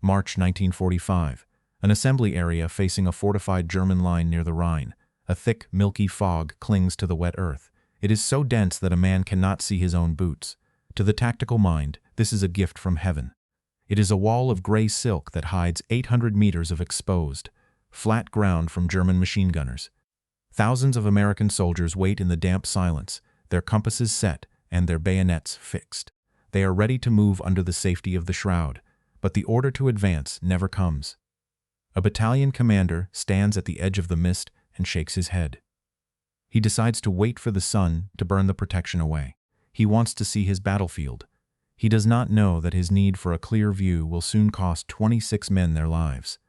March 1945. An assembly area facing a fortified German line near the Rhine. A thick, milky fog clings to the wet earth. It is so dense that a man cannot see his own boots. To the tactical mind, this is a gift from heaven. It is a wall of gray silk that hides 800 meters of exposed, flat ground from German machine gunners. Thousands of American soldiers wait in the damp silence, their compasses set and their bayonets fixed. They are ready to move under the safety of the shroud, but the order to advance never comes. A battalion commander stands at the edge of the mist and shakes his head. He decides to wait for the sun to burn the protection away. He wants to see his battlefield. He does not know that his need for a clear view will soon cost 26 men their lives.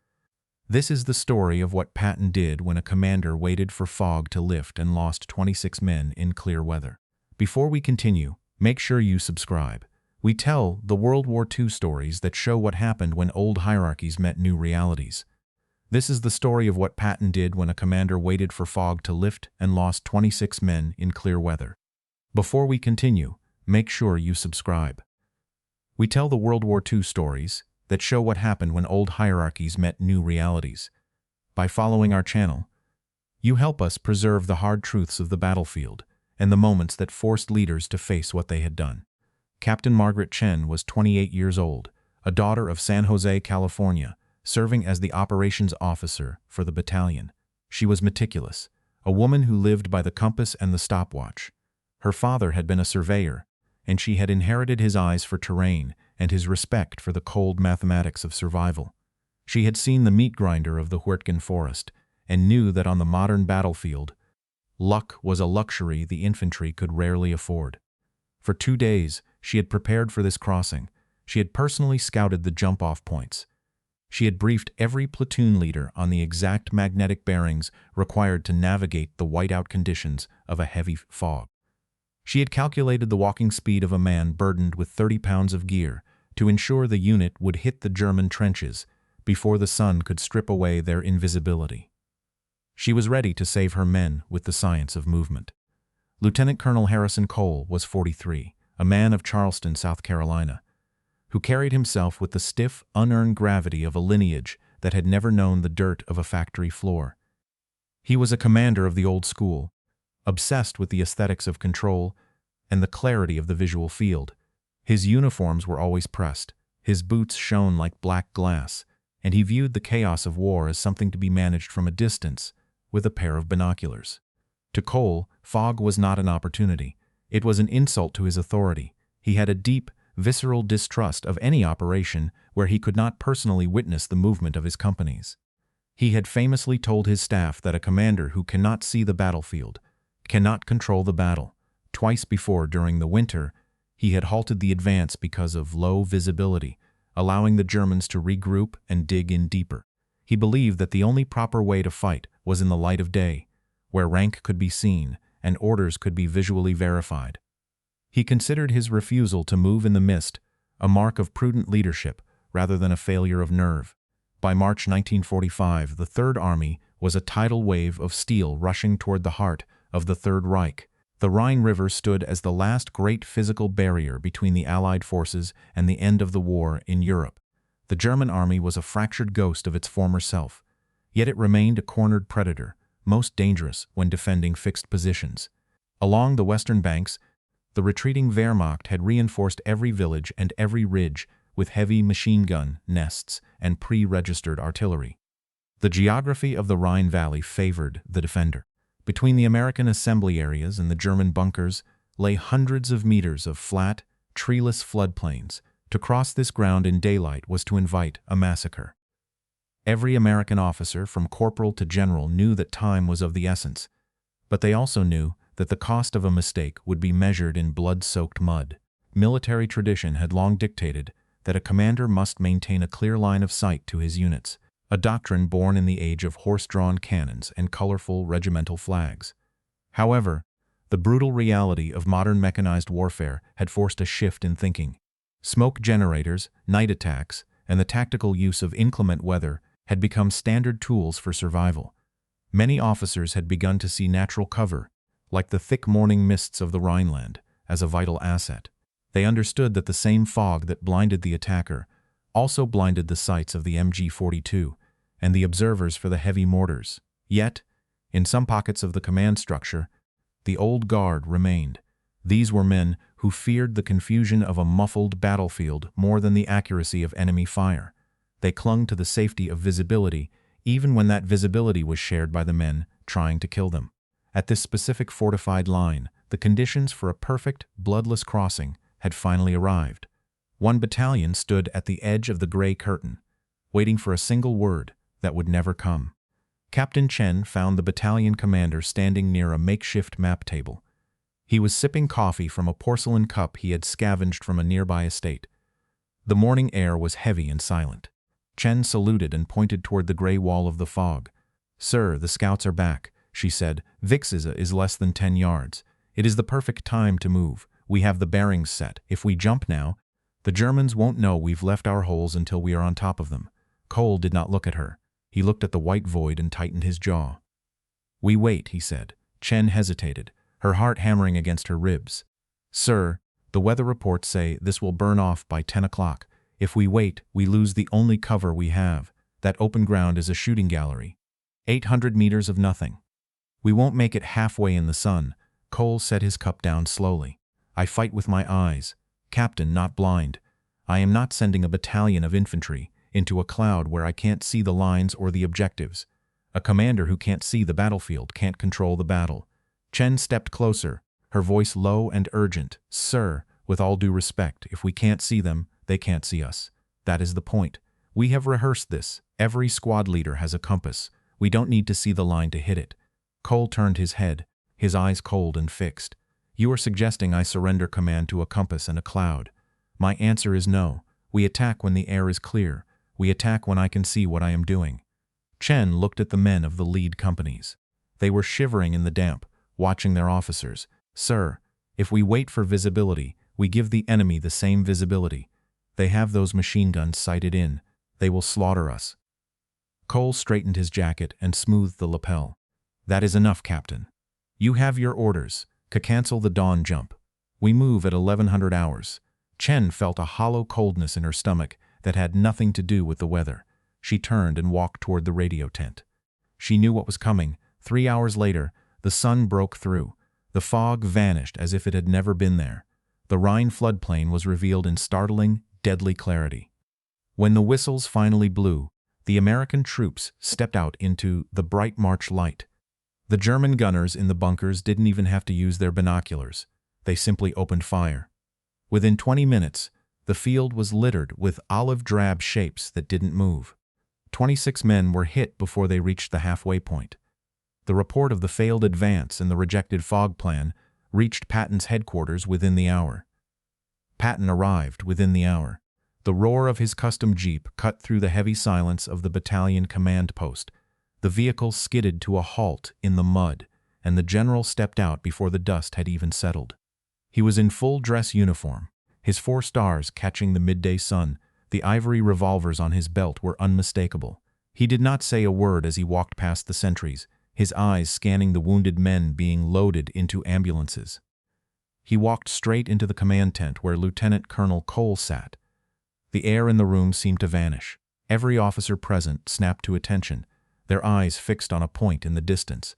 This is the story of what Patton did when a commander waited for fog to lift and lost 26 men in clear weather. Before we continue, make sure you subscribe. We tell the World War II stories that show what happened when old hierarchies met new realities. This is the story of what Patton did when a commander waited for fog to lift and lost 26 men in clear weather. Before we continue, make sure you subscribe. We tell the World War II stories that show what happened when old hierarchies met new realities. By following our channel, you help us preserve the hard truths of the battlefield and the moments that forced leaders to face what they had done. Captain Margaret Chen was 28 years old, a daughter of San Jose, California, serving as the operations officer for the battalion. She was meticulous, a woman who lived by the compass and the stopwatch. Her father had been a surveyor, and she had inherited his eyes for terrain and his respect for the cold mathematics of survival. She had seen the meat grinder of the Huertgen forest and knew that on the modern battlefield, luck was a luxury the infantry could rarely afford. For 2 days, she had prepared for this crossing. She had personally scouted the jump-off points. She had briefed every platoon leader on the exact magnetic bearings required to navigate the whiteout conditions of a heavy fog. She had calculated the walking speed of a man burdened with 30 pounds of gear to ensure the unit would hit the German trenches before the sun could strip away their invisibility. She was ready to save her men with the science of movement. Lieutenant Colonel Harrison Cole was 43, a man of Charleston, South Carolina, who carried himself with the stiff, unearned gravity of a lineage that had never known the dirt of a factory floor. He was a commander of the old school, obsessed with the aesthetics of control and the clarity of the visual field. His uniforms were always pressed, his boots shone like black glass, and he viewed the chaos of war as something to be managed from a distance with a pair of binoculars. To Cole, fog was not an opportunity. It was an insult to his authority. He had a deep, visceral distrust of any operation where he could not personally witness the movement of his companies. He had famously told his staff that a commander who cannot see the battlefield cannot control the battle. Twice before during the winter, he had halted the advance because of low visibility, allowing the Germans to regroup and dig in deeper. He believed that the only proper way to fight was in the light of day, where rank could be seen and orders could be visually verified. He considered his refusal to move in the mist a mark of prudent leadership rather than a failure of nerve. By March 1945, the Third Army was a tidal wave of steel rushing toward the heart of the Third Reich. The Rhine River stood as the last great physical barrier between the Allied forces and the end of the war in Europe. The German army was a fractured ghost of its former self, yet it remained a cornered predator, most dangerous when defending fixed positions. Along the western banks, the retreating Wehrmacht had reinforced every village and every ridge with heavy machine gun nests and pre-registered artillery. The geography of the Rhine Valley favored the defender. Between the American assembly areas and the German bunkers lay hundreds of meters of flat, treeless floodplains. To cross this ground in daylight was to invite a massacre. Every American officer, from corporal to general, knew that time was of the essence, but they also knew that the cost of a mistake would be measured in blood-soaked mud. Military tradition had long dictated that a commander must maintain a clear line of sight to his units, a doctrine born in the age of horse-drawn cannons and colorful regimental flags. However, the brutal reality of modern mechanized warfare had forced a shift in thinking. Smoke generators, night attacks, and the tactical use of inclement weather had become standard tools for survival. Many officers had begun to see natural cover, like the thick morning mists of the Rhineland, as a vital asset. They understood that the same fog that blinded the attacker also blinded the sights of the MG-42 and the observers for the heavy mortars. Yet, in some pockets of the command structure, the old guard remained. These were men who feared the confusion of a muffled battlefield more than the accuracy of enemy fire. They clung to the safety of visibility, even when that visibility was shared by the men trying to kill them. At this specific fortified line, the conditions for a perfect, bloodless crossing had finally arrived. One battalion stood at the edge of the gray curtain, waiting for a single word that would never come. Captain Chen found the battalion commander standing near a makeshift map table. He was sipping coffee from a porcelain cup he had scavenged from a nearby estate. The morning air was heavy and silent. Chen saluted and pointed toward the gray wall of the fog. "Sir, the scouts are back," she said. "Vix is less than 10 yards. It is the perfect time to move. We have the bearings set. If we jump now, the Germans won't know we've left our holes until we are on top of them." Cole did not look at her. He looked at the white void and tightened his jaw. "We wait," he said. Chen hesitated, her heart hammering against her ribs. "Sir, the weather reports say this will burn off by 10 o'clock. If we wait, we lose the only cover we have. That open ground is a shooting gallery. 800 meters of nothing. We won't make it halfway in the sun." Cole set his cup down slowly. "I fight with my eyes. Captain, not blind. I am not sending a battalion of infantry into a cloud where I can't see the lines or the objectives. A commander who can't see the battlefield can't control the battle." Chen stepped closer, her voice low and urgent. "Sir, with all due respect, if we can't see them, they can't see us. That is the point. We have rehearsed this. Every squad leader has a compass. We don't need to see the line to hit it." Cole turned his head, his eyes cold and fixed. "You are suggesting I surrender command to a compass and a cloud. My answer is no. We attack when the air is clear. We attack when I can see what I am doing." Chen looked at the men of the lead companies. They were shivering in the damp, watching their officers. "Sir, if we wait for visibility, we give the enemy the same visibility. They have those machine guns sighted in. They will slaughter us." Cole straightened his jacket and smoothed the lapel. "That is enough, Captain. You have your orders. Cancel the dawn jump. We move at 1100 hours. Chen felt a hollow coldness in her stomach that had nothing to do with the weather. She turned and walked toward the radio tent. She knew what was coming. 3 hours later, the sun broke through. The fog vanished as if it had never been there. The Rhine floodplain was revealed in startling, deadly clarity. When the whistles finally blew, the American troops stepped out into the bright March light. The German gunners in the bunkers didn't even have to use their binoculars. They simply opened fire. Within 20 minutes, the field was littered with olive-drab shapes that didn't move. 26 men were hit before they reached the halfway point. The report of the failed advance and the rejected fog plan reached Patton's headquarters within the hour. Patton arrived within the hour. The roar of his custom jeep cut through the heavy silence of the battalion command post. The vehicle skidded to a halt in the mud, and the general stepped out before the dust had even settled. He was in full dress uniform, his 4 stars catching the midday sun. The ivory revolvers on his belt were unmistakable. He did not say a word as he walked past the sentries, his eyes scanning the wounded men being loaded into ambulances. He walked straight into the command tent where Lieutenant Colonel Cole sat. The air in the room seemed to vanish. Every officer present snapped to attention, their eyes fixed on a point in the distance.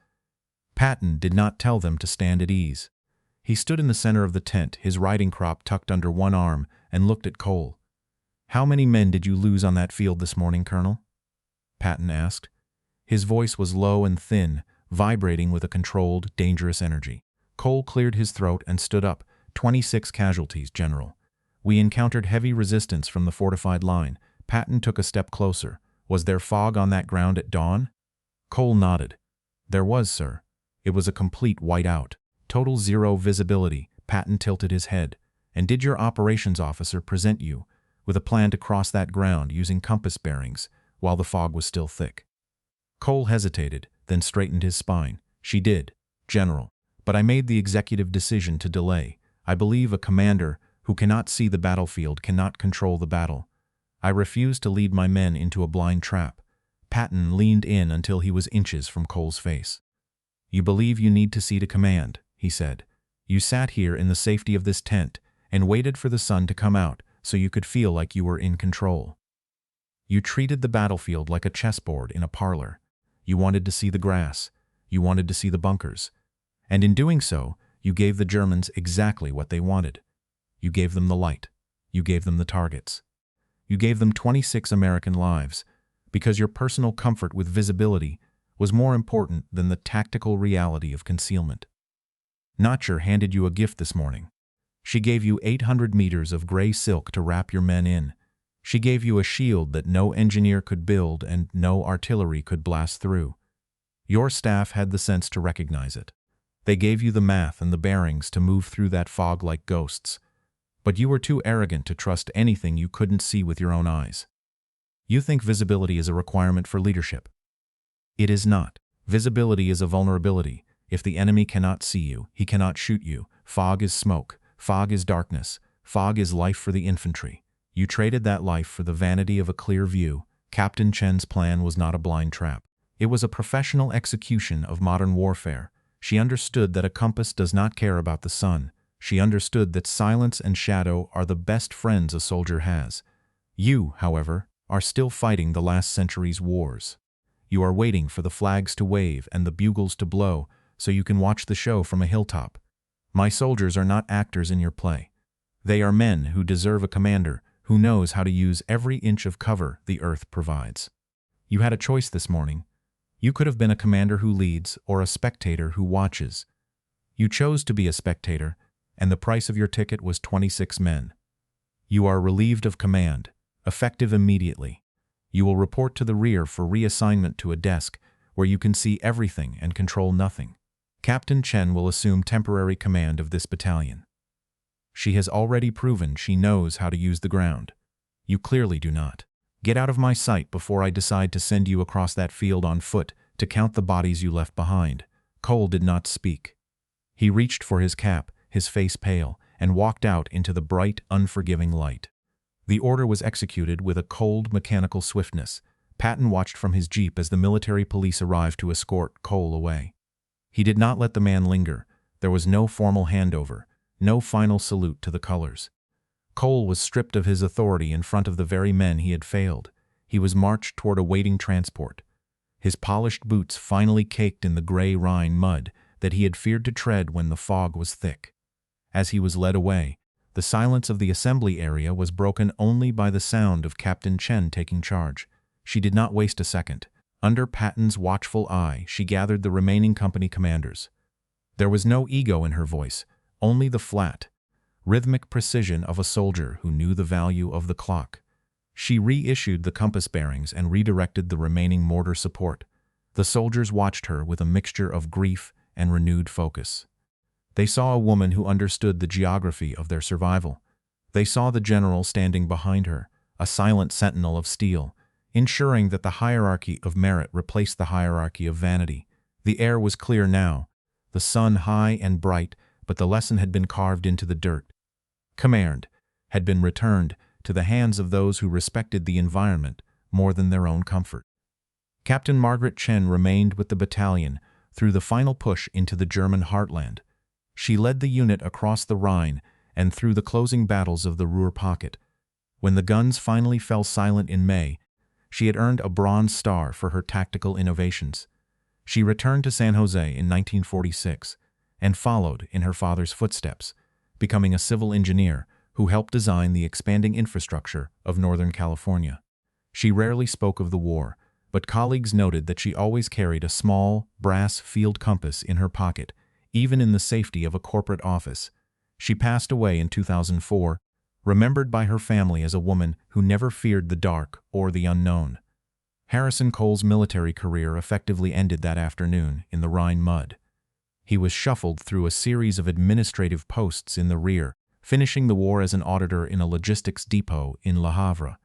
Patton did not tell them to stand at ease. He stood in the center of the tent, his riding crop tucked under one arm, and looked at Cole. "How many men did you lose on that field this morning, Colonel?" Patton asked. His voice was low and thin, vibrating with a controlled, dangerous energy. Cole cleared his throat and stood up. 26 casualties, General. We encountered heavy resistance from the fortified line." Patton took a step closer. "Was there fog on that ground at dawn?" Cole nodded. "There was, sir. It was a complete whiteout. Total zero visibility." Patton tilted his head. "And did your operations officer present you with a plan to cross that ground using compass bearings while the fog was still thick?" Cole hesitated, then straightened his spine. "She did, General. But I made the executive decision to delay. I believe a commander who cannot see the battlefield cannot control the battle. I refused to lead my men into a blind trap." Patton leaned in until he was inches from Cole's face. "You believe you need to see to command," he said. "You sat here in the safety of this tent and waited for the sun to come out so you could feel like you were in control. You treated the battlefield like a chessboard in a parlor. You wanted to see the grass. You wanted to see the bunkers. And in doing so, you gave the Germans exactly what they wanted. You gave them the light. You gave them the targets. You gave them 26 American lives, because your personal comfort with visibility was more important than the tactical reality of concealment. Notcher handed you a gift this morning. She gave you 800 meters of gray silk to wrap your men in. She gave you a shield that no engineer could build and no artillery could blast through. Your staff had the sense to recognize it. They gave you the math and the bearings to move through that fog like ghosts. But you were too arrogant to trust anything you couldn't see with your own eyes. You think visibility is a requirement for leadership. It is not. Visibility is a vulnerability. If the enemy cannot see you, he cannot shoot you. Fog is smoke. Fog is darkness. Fog is life for the infantry. You traded that life for the vanity of a clear view. Captain Chen's plan was not a blind trap. It was a professional execution of modern warfare. She understood that a compass does not care about the sun. She understood that silence and shadow are the best friends a soldier has. You, however, are still fighting the last century's wars. You are waiting for the flags to wave and the bugles to blow so you can watch the show from a hilltop. My soldiers are not actors in your play. They are men who deserve a commander who knows how to use every inch of cover the earth provides. You had a choice this morning. You could have been a commander who leads or a spectator who watches. You chose to be a spectator, and the price of your ticket was 26 men. You are relieved of command, effective immediately. You will report to the rear for reassignment to a desk where you can see everything and control nothing. Captain Chen will assume temporary command of this battalion. She has already proven she knows how to use the ground. You clearly do not. Get out of my sight before I decide to send you across that field on foot to count the bodies you left behind. Cole did not speak. He reached for his cap, his face pale, and walked out into the bright, unforgiving light. The order was executed with a cold, mechanical swiftness. Patton watched from his jeep as the military police arrived to escort Cole away. He did not let the man linger. There was no formal handover, no final salute to the colors. Cole was stripped of his authority in front of the very men he had failed. He was marched toward a waiting transport. His polished boots finally caked in the gray Rhine mud that he had feared to tread when the fog was thick. As he was led away, the silence of the assembly area was broken only by the sound of Captain Chen taking charge. She did not waste a second. Under Patton's watchful eye, she gathered the remaining company commanders. There was no ego in her voice, only the flat, rhythmic precision of a soldier who knew the value of the clock. She reissued the compass bearings and redirected the remaining mortar support. The soldiers watched her with a mixture of grief and renewed focus. They saw a woman who understood the geography of their survival. They saw the general standing behind her, a silent sentinel of steel, ensuring that the hierarchy of merit replaced the hierarchy of vanity. The air was clear now, the sun high and bright, but the lesson had been carved into the dirt. Command had been returned to the hands of those who respected the environment more than their own comfort. Captain Margaret Chen remained with the battalion through the final push into the German heartland. She led the unit across the Rhine and through the closing battles of the Ruhr Pocket. When the guns finally fell silent in May, she had earned a Bronze Star for her tactical innovations. She returned to San Jose in 1946 and followed in her father's footsteps, becoming a civil engineer who helped design the expanding infrastructure of Northern California. She rarely spoke of the war, but colleagues noted that she always carried a small, brass field compass in her pocket, even in the safety of a corporate office. She passed away in 2004, remembered by her family as a woman who never feared the dark or the unknown. Harrison Cole's military career effectively ended that afternoon in the Rhine mud. He was shuffled through a series of administrative posts in the rear, finishing the war as an auditor in a logistics depot in Le Havre.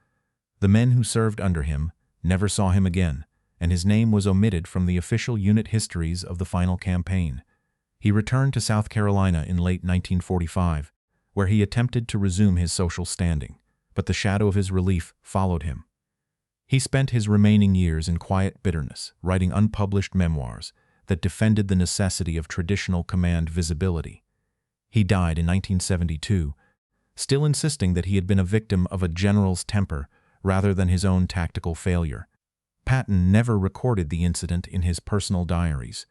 The men who served under him never saw him again, and his name was omitted from the official unit histories of the final campaign. He returned to South Carolina in late 1945, where he attempted to resume his social standing, but the shadow of his relief followed him. He spent his remaining years in quiet bitterness, writing unpublished memoirs that defended the necessity of traditional command visibility. He died in 1972, still insisting that he had been a victim of a general's temper rather than his own tactical failure. Patton never recorded the incident in his personal diaries,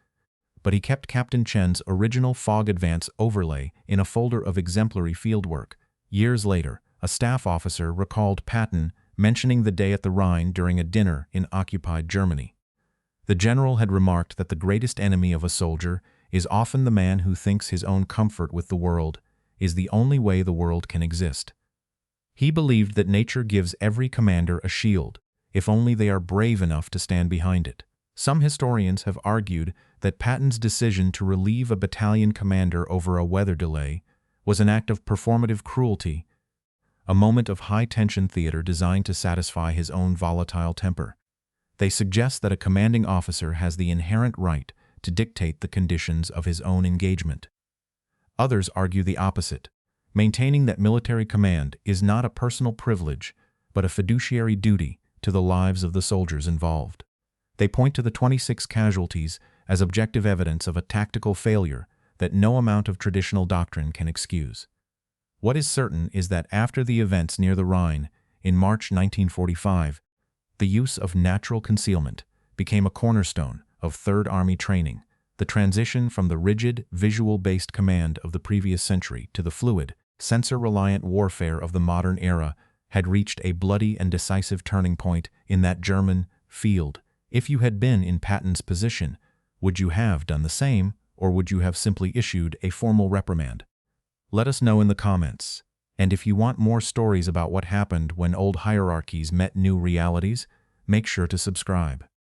but he kept Captain Chen's original fog advance overlay in a folder of exemplary fieldwork. Years later, a staff officer recalled Patton mentioning the day at the Rhine during a dinner in occupied Germany. The general had remarked that the greatest enemy of a soldier is often the man who thinks his own comfort with the world is the only way the world can exist. He believed that nature gives every commander a shield, if only they are brave enough to stand behind it. Some historians have argued that Patton's decision to relieve a battalion commander over a weather delay was an act of performative cruelty, a moment of high-tension theater designed to satisfy his own volatile temper. They suggest that a commanding officer has the inherent right to dictate the conditions of his own engagement. Others argue the opposite, maintaining that military command is not a personal privilege, but a fiduciary duty to the lives of the soldiers involved. They point to the 26 casualties as objective evidence of a tactical failure that no amount of traditional doctrine can excuse. What is certain is that after the events near the Rhine, in March 1945, the use of natural concealment became a cornerstone of Third Army training. The transition from the rigid, visual-based command of the previous century to the fluid, sensor-reliant warfare of the modern era had reached a bloody and decisive turning point in that German field. If you had been in Patton's position, would you have done the same, or would you have simply issued a formal reprimand? Let us know in the comments. And if you want more stories about what happened when old hierarchies met new realities, make sure to subscribe.